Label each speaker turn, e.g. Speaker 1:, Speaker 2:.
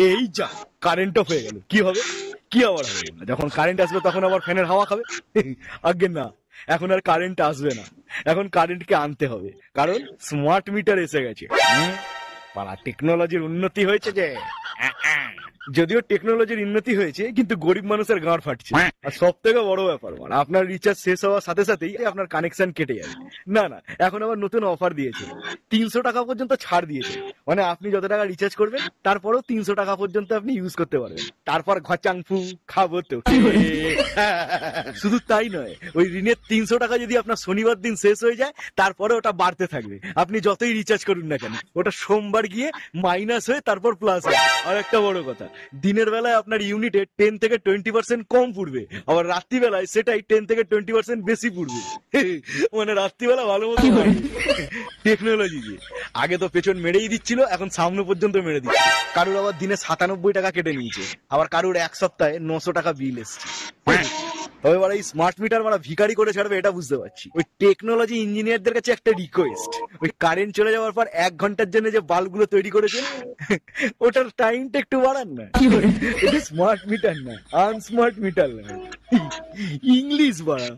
Speaker 1: এই যা current of হয়ে গেল, কি হবে? কি আবার হবে? যখন কারেন্ট আসবে তখন আবার ফ্যানের হাওয়া খাবে? আগে না, এখন আর কারেন্ট আসবে না, এখন কারেন্টকে আনতে হবে, কারণ স্মার্ট মিটার এসে গেছে। পাড়া টেকনোলজির উন্নতি হয়েছে যে, যদিও টেকনোলজির উন্নতি হয়েছে কিন্তু গরিব মানুষের গাঁড় ফাটছে। আর সব থেকে বড় ব্যাপার মানে আপনার রিচার্জ শেষ হওয়ার সাথে সাথেই আপনার কানেকশন কেটে যাবে। না না, এখন আবার নতুন অফার দিয়েছে, 300 টাকা পর্যন্ত ছাড় দিয়েছে। মানে আপনি যত টাকা রিচার্জ করবেন তারপরেও 300 টাকা পর্যন্ত আপনি ইউজ করতে পারবেন। তারপর ঘচাংফু খাবো তো। শুধু তাই নয়, ওই ঋণের 300 টাকা যদি আপনার শনিবার দিন শেষ হয়ে যায় তারপরে ওটা বাড়তে থাকবে। আপনি যতই রিচার্জ করুন না কেন, ওটা সোমবার গিয়ে মাইনাস হয়ে তারপর প্লাস হবে। আর একটা বড় কথা, দিনের বেলায় আপনার ইউনিটে 10 থেকে 20% কম পড়বে, আবার রাত্রিবেলায় সেটাই 10 থেকে 20% বেশি পড়বে। মানে রাত্রিবেলা ভালো মতো টেকনোলজি দিয়ে। আগে তো পেছন মেরেই দিচ্ছিল, এখন সামনে পর্যন্ত মেরে দিচ্ছে। কারুর আবার দিনে 97 টাকা কেটে নিয়েছে, আবার কারুর এক সপ্তাহে 900 টাকা বিল এসছে। তবে এবার এই স্মার্ট মিটার মারা ভিখারি করে ছাড়বে এটা বুঝতে পারছি। ওই টেকনোলজি ইঞ্জিনিয়ারদের কাছে একটা রিকোয়েস্ট, ওই কারেন্ট চলে যাওয়ার পর 1 ঘন্টার জন্য যে বাল্বগুলো তৈরি করেছে ওটার টাইমটা একটু বাড়ান না। এটা স্মার্ট মিটার না, আনস্মার্ট মিটার না, ইংলিশ বাড়া।